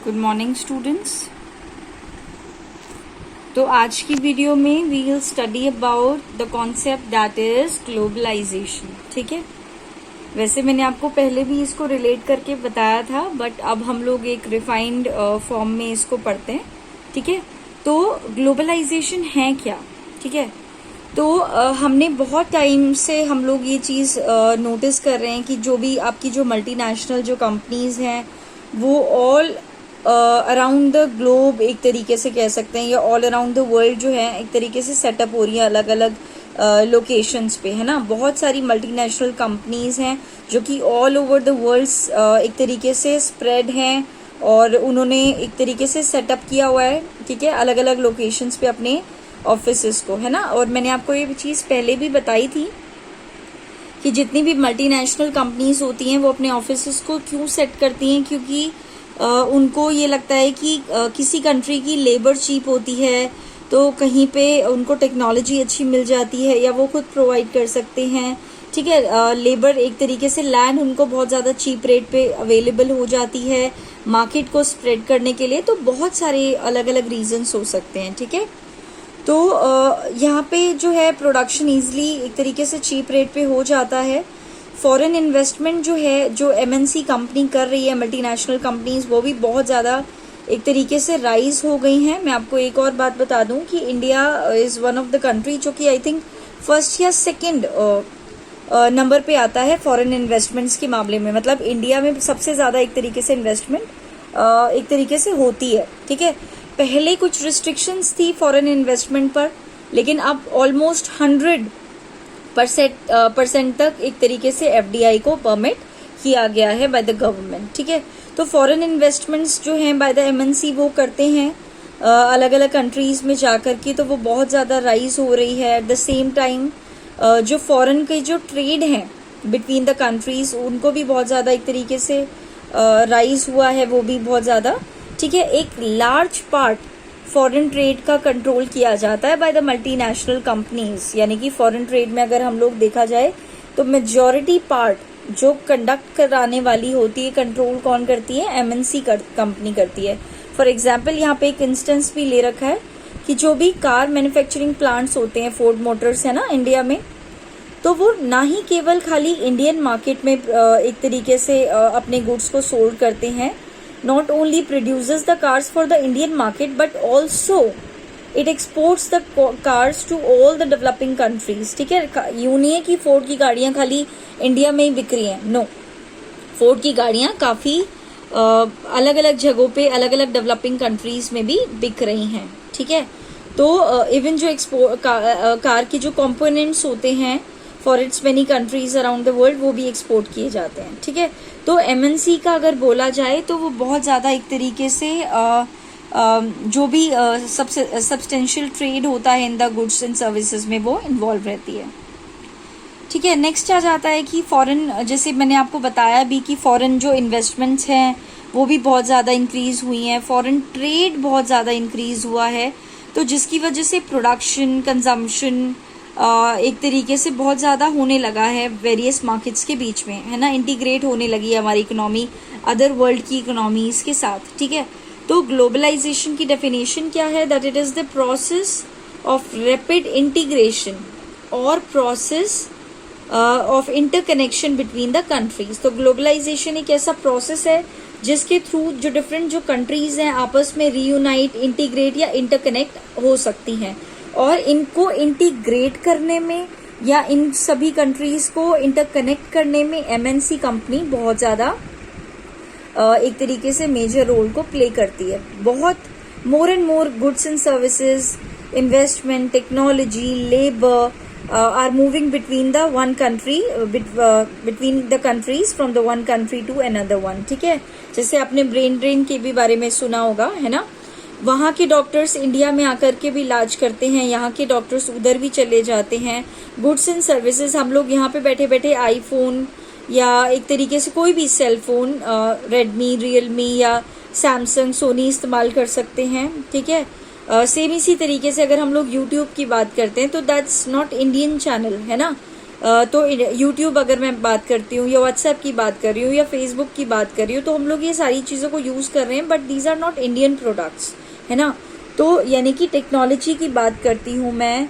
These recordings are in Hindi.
Good morning students. तो आज की वीडियो में we will study about the concept that is globalization. ठीक है, वैसे मैंने आपको पहले भी इसको रिलेट करके बताया था, बट अब हम लोग एक रिफाइंड फॉर्म में इसको पढ़ते हैं। ठीक है, तो ग्लोबलाइजेशन है क्या? ठीक है, तो हमने बहुत टाइम से हम लोग ये चीज़ नोटिस कर रहे हैं कि जो भी आपकी जो मल्टीनेशनल जो कंपनीज हैं वो ऑल अराउंड द ग्लोब एक तरीके से कह सकते हैं, या ऑल अराउंड द वर्ल्ड जो है एक तरीके से सेटअप हो रही है अलग अलग लोकेशंस पे, है ना। बहुत सारी मल्टीनेशनल कंपनीज हैं जो कि ऑल ओवर द वर्ल्ड एक तरीके से स्प्रेड हैं और उन्होंने एक तरीके से सेटअप किया हुआ है, ठीक है, अलग अलग लोकेशंस पे अपने ऑफिसेस को, है ना। और मैंने आपको ये चीज़ पहले भी बताई थी कि जितनी भी मल्टीनेशनल कंपनीज होती हैं वो अपने ऑफिसेस को क्यों सेट करती हैं, क्योंकि उनको ये लगता है कि किसी कंट्री की लेबर चीप होती है तो कहीं पे उनको टेक्नोलॉजी अच्छी मिल जाती है या वो खुद प्रोवाइड कर सकते हैं। ठीक है, लेबर एक तरीके से लैंड उनको बहुत ज़्यादा चीप रेट पे अवेलेबल हो जाती है मार्केट को स्प्रेड करने के लिए। तो बहुत सारे अलग अलग रीजंस हो सकते हैं। ठीक है, तो यहाँ पे जो है प्रोडक्शन ईजिली एक तरीके से चीप रेट पे हो जाता है। फॉरेन इन्वेस्टमेंट जो है, जो एमएनसी कंपनी कर रही है, मल्टीनेशनल कंपनीज, वो भी बहुत ज़्यादा एक तरीके से राइज हो गई हैं। मैं आपको एक और बात बता दूं कि India is one of the country जो कि आई थिंक फर्स्ट या सेकंड नंबर पे आता है फॉरेन इन्वेस्टमेंट्स के मामले में। मतलब इंडिया में सबसे ज़्यादा एक तरीके से इन्वेस्टमेंट एक तरीके से होती है। ठीक है, पहले कुछ रिस्ट्रिक्शंस थी फॉरेन इन्वेस्टमेंट पर, लेकिन अब ऑलमोस्ट 100% तक एक तरीके से एफडीआई को परमिट किया गया है बाय द गवर्नमेंट। ठीक है, तो फॉरेन इन्वेस्टमेंट्स जो हैं बाय द एमएनसी वो करते हैं अलग अलग कंट्रीज में जाकर के, तो वो बहुत ज़्यादा राइज हो रही है। एट द सेम टाइम जो फॉरेन के जो ट्रेड हैं बिटवीन द कंट्रीज उनको भी बहुत ज़्यादा एक तरीके से राइज हुआ है, वो भी बहुत ज़्यादा। ठीक है, एक लार्ज पार्ट फॉरेन ट्रेड का कंट्रोल किया जाता है बाय द मल्टीनेशनल कंपनीज, यानी कि फॉरेन ट्रेड में अगर हम लोग देखा जाए तो मेजॉरिटी पार्ट जो कंडक्ट कराने वाली होती है, कंट्रोल कौन करती है? एमएनसी कंपनी करती है। फॉर एग्जाम्पल यहाँ पे एक इंस्टेंस भी ले रखा है कि जो भी कार मैन्युफैक्चरिंग प्लांट्स होते हैं, फोर्ड मोटर्स है ना इंडिया में, तो वो ना ही केवल खाली इंडियन मार्केट में एक तरीके से अपने गुड्स को सोल्ड करते हैं, not only produces the cars for the Indian market but also it exports the cars to all the developing countries। ठीक है, यूं नहीं है कि फोर्ड की गाड़ियां खाली इंडिया में ही बिक रही हैं, नो, फोर्ड की गाड़ियां काफ़ी अलग अलग जगहों पे अलग अलग डेवलपिंग कंट्रीज में भी बिक रही हैं। ठीक है, तो इवन जो कार के जो कंपोनेंट्स होते हैं for its many countries around the world वो भी एक्सपोर्ट किए जाते हैं। ठीक है, तो एमएनसी का अगर बोला जाए तो वो बहुत ज़्यादा एक तरीके से जो भी सब्सटेंशियल ट्रेड होता है in the goods and services में वो इन्वॉल्व रहती है। ठीक है, नेक्स्ट आ जाता है कि फॉरेन, जैसे मैंने आपको बताया भी कि फॉरेन जो इन्वेस्टमेंट्स हैं वो भी बहुत ज़्यादा इंक्रीज़ हुई हैं, फॉरेन ट्रेड बहुत ज़्यादा इंक्रीज़ हुआ है, तो जिसकी वजह से प्रोडक्शन कंजम्पशन एक तरीके से बहुत ज़्यादा होने लगा है वेरियस मार्केट्स के बीच में, है ना। इंटीग्रेट होने लगी है हमारी इकोनॉमी अदर वर्ल्ड की इकोनॉमीज़ के साथ। ठीक है, तो ग्लोबलाइजेशन की डेफिनेशन क्या है? That it is the process of rapid integration और process of interconnection between the countries. तो ग्लोबलाइजेशन एक ऐसा प्रोसेस है जिसके थ्रू जो डिफरेंट जो कंट्रीज हैं आपस में रीयूनाइट, इंटीग्रेट या इंटरकनेक्ट हो सकती हैं, और इनको इंटीग्रेट करने में या इन सभी कंट्रीज को इंटरकनेक्ट करने में एमएनसी कंपनी बहुत ज़्यादा एक तरीके से मेजर रोल को प्ले करती है। बहुत more and more goods and services, investment, technology, labour are moving between the one country, between the countries from the one country to another one. ठीक है, जैसे आपने ब्रेन ड्रेन के भी बारे में सुना होगा, है ना। वहाँ के डॉक्टर्स इंडिया में आकर के भी इलाज करते हैं, यहाँ के डॉक्टर्स उधर भी चले जाते हैं। गुड्स एंड सर्विसेज, हम लोग यहाँ पे बैठे बैठे आईफोन या एक तरीके से कोई भी सेल फोन, रेडमी, रियलमी या सैमसंग, सोनी इस्तेमाल कर सकते हैं। ठीक है, सेम इसी तरीके से अगर हम लोग यूट्यूब की बात करते हैं तो दैट्स नॉट इंडियन चैनल, है ना। तो यूट्यूब अगर मैं बात करती हूँ या व्हाट्सएप की बात कर रही हूँ या फेसबुक की बात कर रही हूँ, तो हम लोग ये सारी चीज़ों को यूज़ कर रहे हैं, but these are not Indian products, है ना। तो यानी कि टेक्नोलॉजी की बात करती हूँ मैं,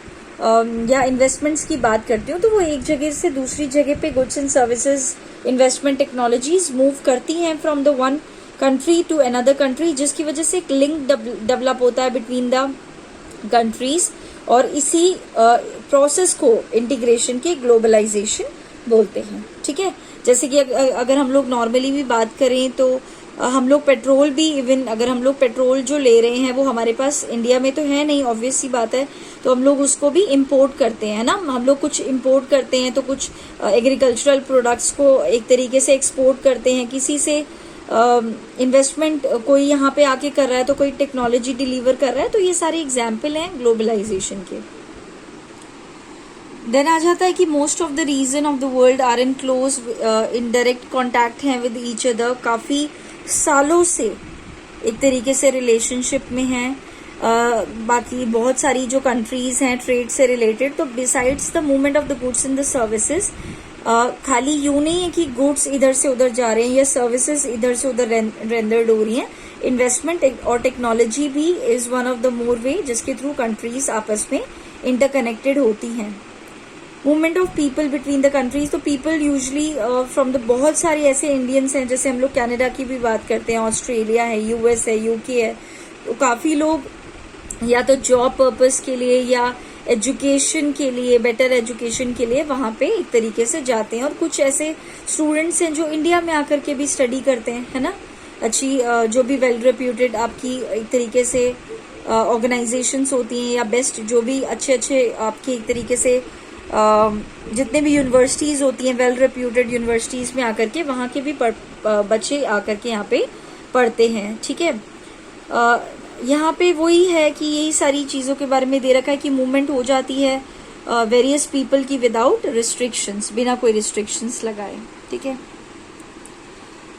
या इन्वेस्टमेंट्स की बात करती हूँ, तो वो एक जगह से दूसरी जगह पे goods and services investment technologies move करती हैं from the one country to another country, जिसकी वजह से एक लिंक डेवलप होता है बिटवीन द कंट्रीज, और इसी प्रोसेस को इंटीग्रेशन के ग्लोबलाइजेशन बोलते हैं। ठीक है, जैसे कि अगर हम लोग नॉर्मली भी बात करें तो हम लोग पेट्रोल भी, इवन अगर हम लोग पेट्रोल जो ले रहे हैं वो हमारे पास इंडिया में तो है नहीं, ऑब्वियस सी बात है, तो हम लोग उसको भी इंपोर्ट करते हैं ना। हम लोग कुछ इंपोर्ट करते हैं, तो कुछ एग्रीकल्चरल प्रोडक्ट्स को एक तरीके से एक्सपोर्ट करते हैं, किसी से इन्वेस्टमेंट कोई यहाँ पे आके कर रहा है, तो कोई टेक्नोलॉजी डिलीवर कर रहा है, तो ये सारे एग्जाम्पल हैं ग्लोबलाइजेशन के। देन आ जाता है कि most of the region of the world are in close in direct contact हैं विद ईच अदर, काफ़ी सालों से एक तरीके से रिलेशनशिप में हैं। बाकी बहुत सारी जो कंट्रीज हैं ट्रेड से रिलेटेड, तो besides the movement of the goods and the services, खाली यूं नहीं है कि गुड्स इधर से उधर जा रहे हैं या सर्विसेज इधर से उधर रेंडर्ड हो रही हैं, इन्वेस्टमेंट और टेक्नोलॉजी भी is one of the more way जिसके थ्रू कंट्रीज आपस में इंटरकनेक्टेड होती हैं। Movement of people between the countries, तो पीपल यूजली फ्रॉम द, बहुत सारे ऐसे इंडियंस हैं, जैसे हम लोग कनाडा की भी बात करते हैं, ऑस्ट्रेलिया है, यूएस है, यूके है, तो काफ़ी लोग या तो जॉब पर्पस के लिए या एजुकेशन के लिए, बेटर एजुकेशन के लिए वहाँ पे एक तरीके से जाते हैं। और कुछ ऐसे स्टूडेंट्स हैं जो इंडिया में आकर के भी स्टडी करते हैं, है ना, अच्छी जो भी वेल रेप्यूटेड आपकी एक तरीके से ऑर्गेनाइजेशंस होती हैं, या बेस्ट जो भी अच्छे अच्छे आपके एक तरीके से जितने भी यूनिवर्सिटीज़ होती हैं, वेल रेप्यूटेड यूनिवर्सिटीज़ में आकर के वहाँ के भी बच्चे आकर के यहाँ पे पढ़ते हैं। ठीक है, यहाँ पे वही है कि यही सारी चीज़ों के बारे में दे रखा है कि मूवमेंट हो जाती है वेरियस पीपल की विदाउट रिस्ट्रिक्शंस, बिना कोई रिस्ट्रिक्शंस लगाए। ठीक है,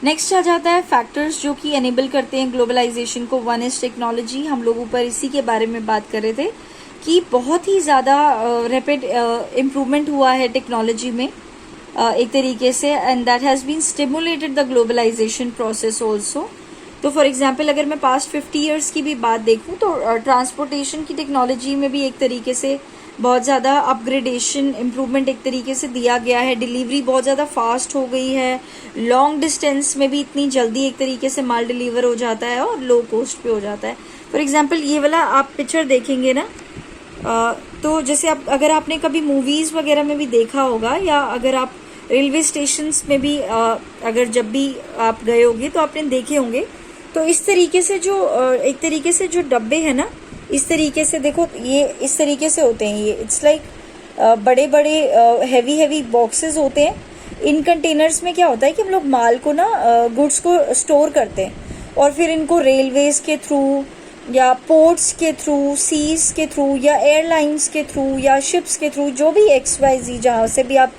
नेक्स्ट आ जाता है फैक्टर्स जो कि एनेबल करते हैं ग्लोबलाइजेशन को। वन इज टेक्नोलॉजी, हम लोग ऊपर इसी के बारे में बात कर रहे थे कि बहुत ही ज़्यादा रैपिड इम्प्रूवमेंट हुआ है टेक्नोलॉजी में एक तरीके से, and that has been stimulated the globalization process also. तो फॉर एग्जांपल अगर मैं पास्ट 50 ईयर्स की भी बात देखूं तो ट्रांसपोर्टेशन की टेक्नोलॉजी में भी एक तरीके से बहुत ज़्यादा अपग्रेडेशन, इम्प्रूवमेंट एक तरीके से दिया गया है। डिलीवरी बहुत ज़्यादा फास्ट हो गई है, लॉन्ग डिस्टेंस में भी इतनी जल्दी एक तरीके से माल डिलीवर हो जाता है और लो कॉस्ट पे हो जाता है। फॉर एग्जांपल ये वाला आप पिक्चर देखेंगे ना, तो जैसे आप अगर आपने कभी मूवीज़ वगैरह में भी देखा होगा, या अगर आप रेलवे स्टेशंस में भी अगर जब भी आप गए होंगे तो आपने देखे होंगे, तो इस तरीके से जो एक तरीके से जो डब्बे हैं ना, इस तरीके से देखो, ये इस तरीके से होते हैं, ये इट्स लाइक बड़े बड़े हैवी बॉक्सेस होते हैं। इन कंटेनर्स में क्या होता है कि हम लोग माल को ना, गुड्स को स्टोर करते हैं, और फिर इनको रेलवेज के थ्रू या पोर्ट्स के थ्रू, सीज के थ्रू या एयरलाइंस के थ्रू या शिप्स के थ्रू, जो भी XYZ जहाँ से भी आप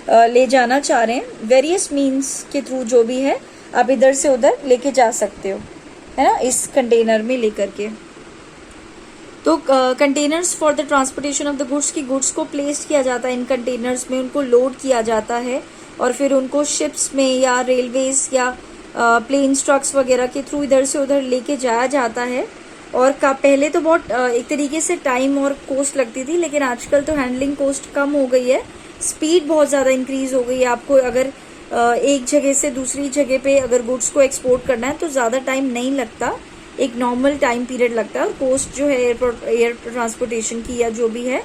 ले जाना चाह रहे हैं, वेरियस मीन्स के थ्रू जो भी है, आप इधर से उधर लेके जा सकते हो, है ना, इस कंटेनर में लेकर के। तो containers for the transportation of the goods, की गुड्स को प्लेस्ड किया जाता है इन कंटेनर्स में, उनको लोड किया जाता है, और फिर उनको शिप्स में या रेलवेज या प्लेन्स, ट्रक्स वगैरह के थ्रू इधर से उधर लेके जाया जाता है। और पहले तो बहुत एक तरीके से टाइम और कॉस्ट लगती थी, लेकिन आजकल तो हैंडलिंग कॉस्ट कम हो गई है, स्पीड बहुत ज़्यादा इंक्रीज हो गई है। आपको अगर एक जगह से दूसरी जगह पे अगर गुड्स को एक्सपोर्ट करना है तो ज़्यादा टाइम नहीं लगता, एक नॉर्मल टाइम पीरियड लगता है। और कॉस्ट जो है एयर ट्रांसपोर्टेशन की या जो भी है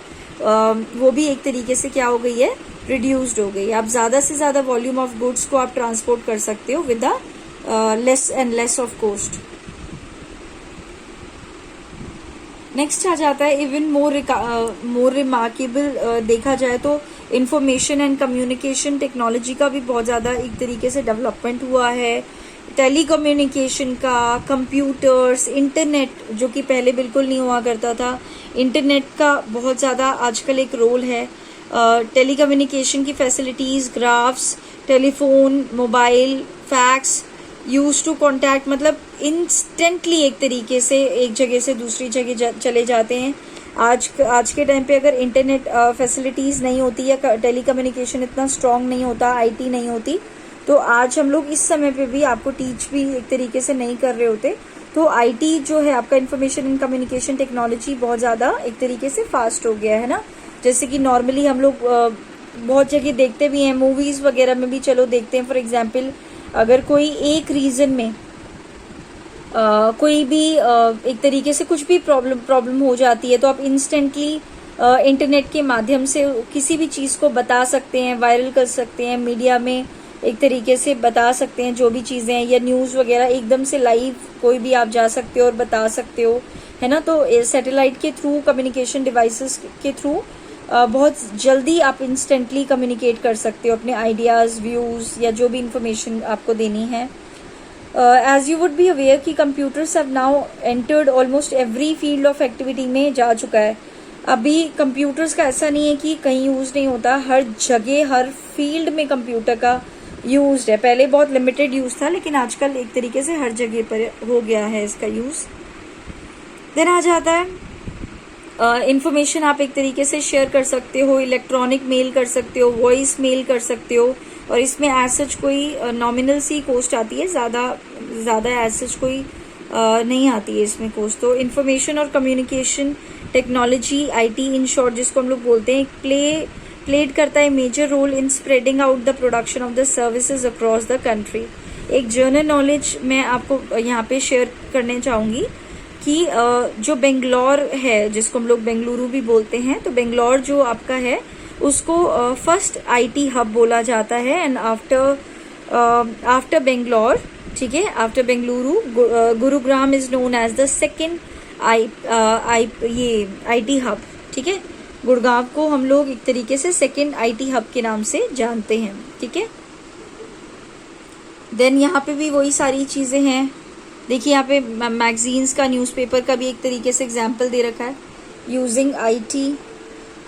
वो भी एक तरीके से क्या हो गई है, रिड्यूस्ड हो गई है। आप ज़्यादा से ज़्यादा वॉल्यूम ऑफ गुड्स को आप ट्रांसपोर्ट कर सकते हो with less and less of cost. Next आ जाता है इवन मोर रिमार्केबल, देखा जाए तो इंफॉर्मेशन एंड कम्युनिकेशन टेक्नोलॉजी का भी बहुत ज़्यादा एक तरीके से डेवलपमेंट हुआ है। टेलीकम्युनिकेशन का, कंप्यूटर्स, इंटरनेट जो कि पहले बिल्कुल नहीं हुआ करता था, इंटरनेट का बहुत ज़्यादा आजकल एक रोल है। टेलीकम्युनिकेशन की facilities, graphs, telephone, mobile, fax, use to contact, मतलब इंस्टेंटली एक तरीके से एक जगह से दूसरी जगह चले जाते हैं। आज के टाइम पे अगर इंटरनेट फैसिलिटीज़ नहीं होती या टेली कम्युनिकेशन इतना स्ट्रांग नहीं होता, आईटी नहीं होती, तो आज हम लोग इस समय पे भी आपको टीच भी एक तरीके से नहीं कर रहे होते। तो आईटी जो है आपका इंफॉर्मेशन एंड कम्युनिकेशन टेक्नोलॉजी बहुत ज़्यादा एक तरीके से फास्ट हो गया है ना। जैसे कि नॉर्मली हम लोग बहुत जगह देखते भी हैं, मूवीज़ वगैरह में भी चलो देखते हैं। फॉर एग्जाम्पल अगर कोई एक रीजन में कोई भी एक तरीके से कुछ भी प्रॉब्लम हो जाती है, तो आप इंस्टेंटली इंटरनेट के माध्यम से किसी भी चीज़ को बता सकते हैं, वायरल कर सकते हैं, मीडिया में एक तरीके से बता सकते हैं जो भी चीज़ें हैं, या न्यूज़ वगैरह एकदम से लाइव कोई भी आप जा सकते हो और बता सकते हो, है ना। तो सैटेलाइट के थ्रू, कम्युनिकेशन डिवाइसेस के थ्रू बहुत जल्दी आप इंस्टेंटली कम्युनिकेट कर सकते हो अपने आइडियाज़, व्यूज़ या जो भी इंफॉर्मेशन आपको देनी है। As you would be aware कि computers have now entered almost every field of activity में जा चुका है। अभी कंप्यूटर्स का ऐसा नहीं है कि कहीं यूज़ नहीं होता, हर जगह हर फील्ड में कंप्यूटर का यूज है। पहले बहुत लिमिटेड यूज़ था, लेकिन आजकल एक तरीके से हर जगह पर हो गया है इसका यूज़। देन आ जाता है इंफॉर्मेशन आप एक तरीके से शेयर कर सकते हो, इलेक्ट्रॉनिक मेल कर सकते हो, वॉइस मेल कर सकते हो, और इसमें एज सच कोई नॉमिनल सी कॉस्ट आती है, ज़्यादा एज सच कोई नहीं आती है इसमें कॉस्ट। तो इंफॉर्मेशन और communication technology, IT in short जिसको हम लोग बोलते हैं, प्लेड करता है major role in spreading out the production of the services across the country. एक जर्नल नॉलेज मैं आपको यहाँ पे शेयर करने चाहूँगी कि जो बेंगलोर है, जिसको हम लोग बेंगलुरु भी बोलते हैं, तो बेंगलोर जो आपका है उसको फर्स्ट आईटी हब बोला जाता है। एंड आफ्टर बेंगलोर, ठीक है, after Bengaluru, Gurugram is known as the second IT hub, ठीक है। गुड़गांव को हम लोग एक तरीके से सेकेंड आईटी हब के नाम से जानते हैं, ठीक है। देन यहाँ पे भी वही सारी चीज़ें हैं। देखिए यहाँ पे मैगजीन्स का, न्यूज़पेपर का भी एक तरीके से एग्जाम्पल दे रखा है। Using IT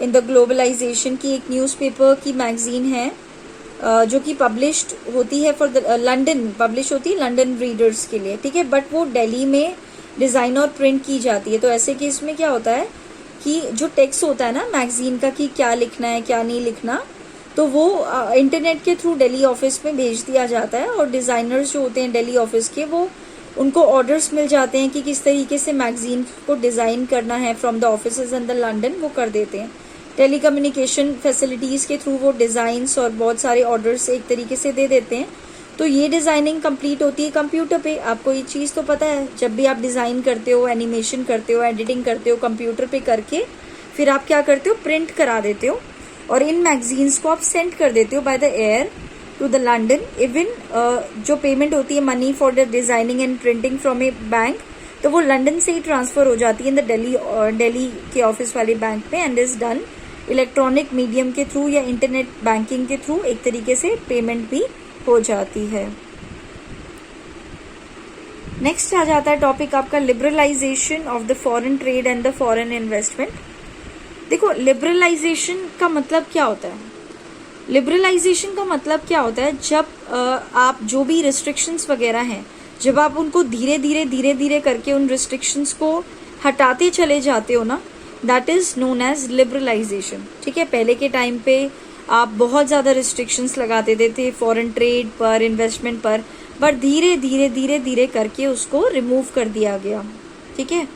in the globalization की एक न्यूज़पेपर की मैगजीन है जो कि पब्लिश्ड होती है फॉर द लंदन, पब्लिश होती है लंदन रीडर्स के लिए, ठीक है, बट वो दिल्ली में डिज़ाइन और प्रिंट की जाती है। तो ऐसे केस में क्या होता है कि जो टेक्स्ट होता है ना मैगजीन का कि क्या लिखना है क्या नहीं लिखना, तो वो इंटरनेट के थ्रू दिल्ली ऑफिस में भेज दिया जाता है, और डिज़ाइनर्स जो होते हैं दिल्ली ऑफिस के, वो उनको ऑर्डर्स मिल जाते हैं कि किस तरीके से मैगजीन को डिज़ाइन करना है from the offices in the London, वो कर देते हैं। टेली कम्युनिकेशन फैसिलिटीज़ के थ्रू वो डिज़ाइंस और बहुत सारे ऑर्डर्स एक तरीके से दे देते हैं। तो ये डिज़ाइनिंग कंप्लीट होती है कंप्यूटर पे। आपको ये चीज़ तो पता है, जब भी आप डिज़ाइन करते हो, एनिमेशन करते हो, एडिटिंग करते हो, कंप्यूटर पे करके फिर आप क्या करते हो, प्रिंट करा देते हो, और इन मैगजीन्स को आप सेंड कर देते हो by the air to the London. Even जो पेमेंट होती है money for the designing and printing from a bank, तो वो लंदन से ही ट्रांसफ़र हो जाती है इन द दिल्ली के ऑफिस वाले बैंक में, and is done electronic medium के थ्रू या इंटरनेट बैंकिंग के थ्रू एक तरीके से पेमेंट भी हो जाती है। नेक्स्ट आ जाता है टॉपिक आपका liberalisation of the foreign trade and the foreign investment. देखो लिबरलाइजेशन का मतलब क्या होता है? लिबरलाइजेशन का मतलब क्या होता है, जब आप जो भी रिस्ट्रिक्शंस वगैरह हैं, जब आप उनको धीरे धीरे करके उन रिस्ट्रिक्शंस को हटाते चले जाते हो ना, that is known as liberalisation, ठीक है। पहले के टाइम पे आप बहुत ज़्यादा रिस्ट्रिक्शंस लगाते थे फॉरेन ट्रेड पर, इन्वेस्टमेंट पर, बट धीरे धीरे करके उसको रिमूव कर दिया गया, ठीक है।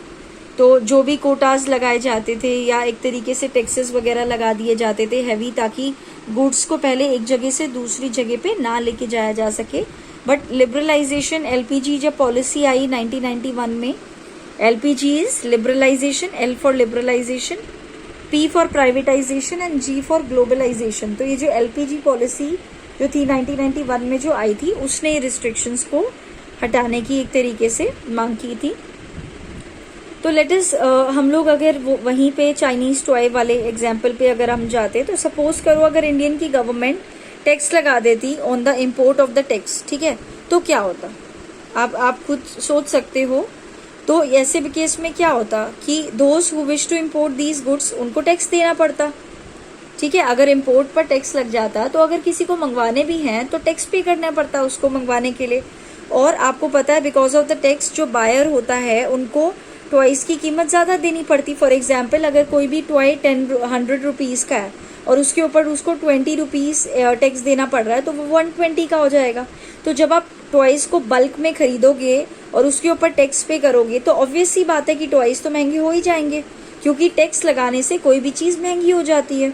तो जो भी कोटाज लगाए जाते थे या एक तरीके से टैक्सेस वगैरह लगा दिए जाते थे हैवी, ताकि गुड्स को पहले एक जगह से दूसरी जगह पे ना लेके जाया जा सके। बट लिबरलाइजेशन, एलपीजी जब पॉलिसी आई 1991 में, LPG is liberalisation, L for liberalisation, P for privatisation and G for globalisation. तो ये जो एलपीजी पॉलिसी जो थी 1991 में जो आई थी, उसने रिस्ट्रिक्शंस को हटाने की एक तरीके से मांग की थी। तो लेट अस हम लोग अगर वहीं पे चाइनीज टॉय वाले एग्जाम्पल पे अगर हम जाते, तो सपोज करो अगर इंडियन की गवर्नमेंट टैक्स लगा देती on the import of the tax, ठीक है, तो क्या होता? आप खुद सोच सकते हो। तो ऐसे केस में क्या होता कि those who wish to import these goods, उनको टैक्स देना पड़ता, ठीक है। अगर इम्पोर्ट पर टैक्स लग जाता, तो अगर किसी को मंगवाने भी हैं तो टैक्स पे करना पड़ता उसको मंगवाने के लिए। और आपको पता है बिकॉज ऑफ द टैक्स जो बायर होता है उनको टॉयज़ की कीमत ज़्यादा देनी पड़ती। फॉर एग्जाम्पल अगर कोई भी टॉय 100 रुपीज़ का है और उसके ऊपर उसको 20 रुपीज़ टैक्स देना पड़ रहा है तो वो 120 का हो जाएगा। तो जब आप टॉयज़ को बल्क में खरीदोगे और उसके ऊपर टैक्स पे करोगे तो ऑब्वियस सी बात है कि टॉयज़ तो महंगे हो ही जाएंगे, क्योंकि टैक्स लगाने से कोई भी चीज़ महंगी हो जाती है।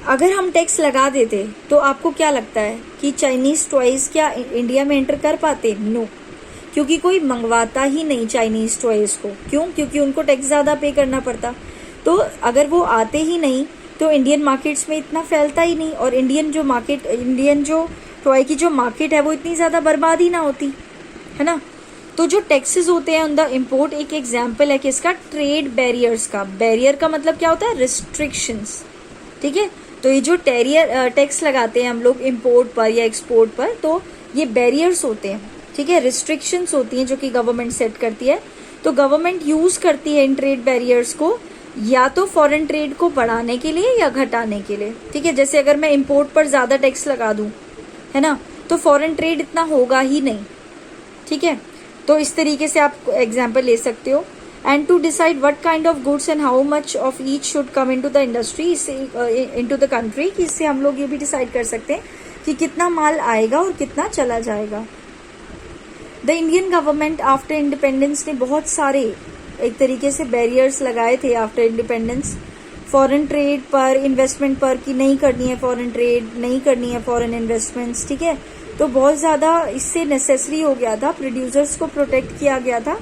अगर हम टैक्स लगा देते तो आपको क्या लगता है कि चाइनीज़ टॉयज़ क्या इंडिया में एंटर कर पाते? नो, क्योंकि कोई मंगवाता ही नहीं चाइनीज़ टॉयज़ को। क्यों? क्योंकि उनको टैक्स ज़्यादा पे करना पड़ता। तो अगर वो आते ही नहीं तो इंडियन मार्केट्स में इतना फैलता ही नहीं, और इंडियन जो टॉय की जो मार्केट है वो इतनी ज़्यादा बर्बाद ही ना होती, है ना। तो जो टैक्सेस होते हैं ऑन द इम्पोर्ट, एक एग्जाम्पल है किसका? ट्रेड बैरियर्स का। बैरियर का मतलब क्या होता है? रिस्ट्रिक्शंस, ठीक है। तो ये जो टैक्स लगाते हैं हम लोग इम्पोर्ट पर या एक्सपोर्ट पर, तो ये बैरियर्स होते हैं, ठीक है, रिस्ट्रिक्शंस होती हैं जो कि गवर्नमेंट सेट करती है। तो गवर्नमेंट यूज करती है इन ट्रेड बैरियर्स को या तो फॉरेन ट्रेड को बढ़ाने के लिए या घटाने के लिए, ठीक है। जैसे अगर मैं इम्पोर्ट पर ज्यादा टैक्स लगा दूं, है ना, तो फॉरेन ट्रेड इतना होगा ही नहीं, ठीक है। तो इस तरीके से आप एग्जाम्पल ले सकते हो। And to decide what kind of goods and how much of each should come into the industry, इससे इनटू द कंट्री, कि इससे हम लोग ये भी डिसाइड कर सकते हैं कि कितना माल आएगा और कितना चला जाएगा। The Indian government after independence ने बहुत सारे एक तरीके से बैरियर्स लगाए थे आफ्टर इंडिपेंडेंस, फॉरेन ट्रेड पर, इन्वेस्टमेंट पर, कि नहीं करनी है फॉरेन ट्रेड, नहीं करनी है फॉरेन इन्वेस्टमेंट्स, ठीक है। तो बहुत ज़्यादा इससे नेसेसरी हो गया था, प्रोड्यूसर्स को प्रोटेक्ट किया गया था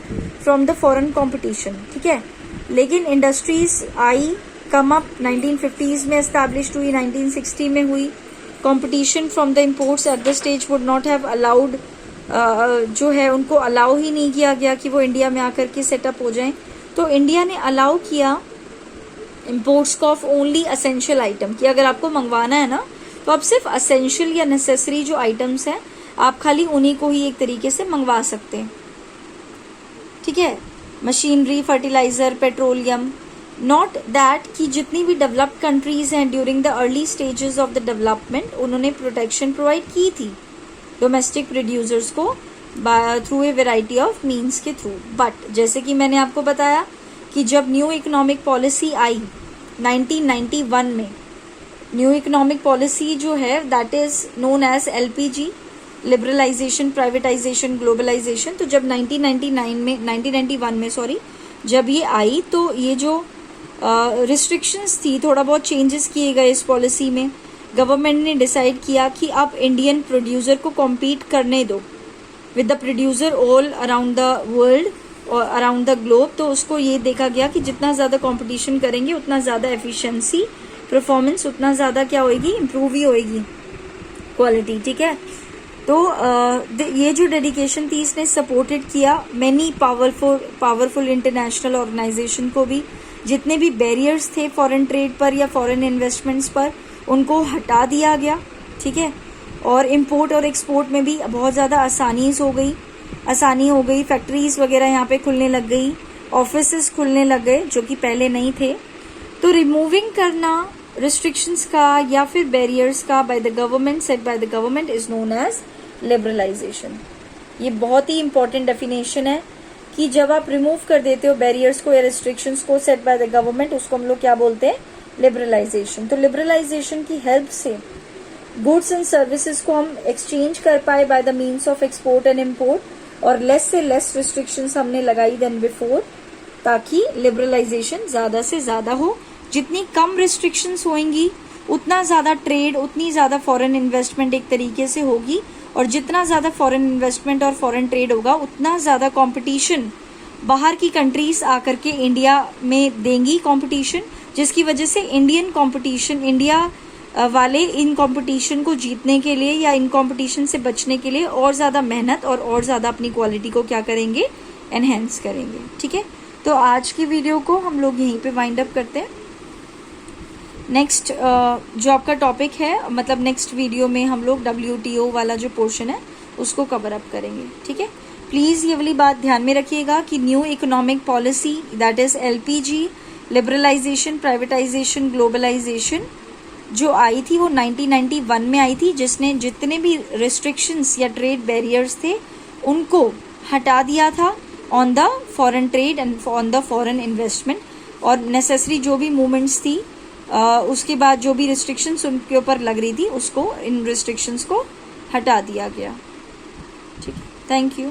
फ्रॉम द फॉरेन कंपटीशन, ठीक है। लेकिन इंडस्ट्रीज आई, कम अप 1950s में एस्टैब्लिश हुई, 1960 में हुई। Competition from the imports at the stage would not have allowed, जो है उनको अलाउ ही नहीं किया गया कि वो इंडिया में आकर के सेटअप हो जाएं। तो इंडिया ने अलाउ किया इम्पोर्ट्स को ऑफ ओनली असेंशियल आइटम, कि अगर आपको मंगवाना है ना तो आप सिर्फ असेंशियल या नेसेसरी जो आइटम्स हैं आप खाली उन्हीं को ही एक तरीके से मंगवा सकते हैं, ठीक है। Machinery, fertiliser, petroleum, not that कि जितनी भी डेवलप्ड कंट्रीज हैं during the early stages of the development उन्होंने प्रोटेक्शन प्रोवाइड की थी डोमेस्टिक प्रोड्यूसर्स को through a variety of means के थ्रू। बट जैसे कि मैंने आपको बताया कि जब न्यू इकोनॉमिक पॉलिसी आई 1991 में, न्यू इकोनॉमिक पॉलिसी जो है that is known as LPG, liberalisation, privatisation, globalisation. तो जब 1991 में जब ये आई तो ये जो रिस्ट्रिक्शंस थी, थोड़ा बहुत चेंजेस किए गए इस पॉलिसी में। गवर्नमेंट ने डिसाइड किया कि आप इंडियन प्रोड्यूसर को कॉम्पीट करने दो with the producer all around the world और अराउंड द ग्लोब। तो उसको ये देखा गया कि जितना ज़्यादा कंपटीशन करेंगे उतना ज़्यादा एफिशिएंसी, परफॉर्मेंस उतना ज़्यादा क्या होएगी, इम्प्रूव ही होएगी, क्वालिटी, ठीक है। तो ये जो डेडिकेशन थी इसने सपोर्टेड किया मैनी पावरफुल इंटरनेशनल ऑर्गेनाइजेशन को भी। जितने भी बैरियर्स थे फॉरेन ट्रेड पर या फॉरेन इन्वेस्टमेंट्स पर उनको हटा दिया गया, ठीक है। और इम्पोर्ट और एक्सपोर्ट में भी बहुत ज़्यादा आसानी हो गई, फैक्ट्रीज वगैरह यहाँ पे खुलने लग गई, ऑफिसेस खुलने लग गए जो कि पहले नहीं थे। तो रिमूविंग करना रिस्ट्रिक्शंस का या फिर बैरियर्स का by the government, set by the government, is known as liberalisation. ये बहुत ही इंपॉर्टेंट डेफिनेशन है कि जब आप रिमूव कर देते हो बैरियर्स को या रिस्ट्रिक्शंस को सेट बाय द गवर्नमेंट, उसको हम लोग क्या बोलते हैं, लिबरलाइजेशन। तो लिबरलाइजेशन की हेल्प से गुड्स एंड सर्विसेज को हम एक्सचेंज कर pi by the means of export and import, और लेस से लेस रिस्ट्रिक्शंस हमने लगाई देन बिफोर, ताकि लिबरलाइजेशन ज्यादा से ज्यादा हो। जितनी कम रिस्ट्रिक्शंस होंगी उतना ज्यादा ट्रेड, उतनी ज्यादा फॉरेन इन्वेस्टमेंट एक तरीके से होगी, और जितना ज्यादा फॉरेन इन्वेस्टमेंट और फॉरेन ट्रेड होगा उतना ज्यादा कंपटीशन बाहर की कंट्रीज आकर के इंडिया में देंगी कंपटीशन, जिसकी वजह से इंडिया वाले इन कंपटीशन को जीतने के लिए या इन कंपटीशन से बचने के लिए और ज़्यादा मेहनत और ज़्यादा अपनी क्वालिटी को क्या करेंगे, एनहेंस करेंगे, ठीक है। तो आज की वीडियो को हम लोग यहीं पे वाइंड अप करते हैं। नेक्स्ट जो आपका टॉपिक है, मतलब नेक्स्ट वीडियो में हम लोग WTO वाला जो पोर्शन है उसको कवर अप करेंगे, ठीक है। प्लीज़ ये वाली बात ध्यान में रखिएगा कि new economic policy that is LPG, liberalisation, privatisation, globalisation, जो आई थी वो 1991 में आई थी, जिसने जितने भी रिस्ट्रिक्शंस या ट्रेड बैरियर्स थे उनको हटा दिया था on the foreign trade and on the foreign investment, और नेसेसरी जो भी मूवमेंट्स थी उसके बाद जो भी रिस्ट्रिक्शंस उनके ऊपर लग रही थी उसको, इन रिस्ट्रिक्शंस को हटा दिया गया। ठीक है, थैंक यू।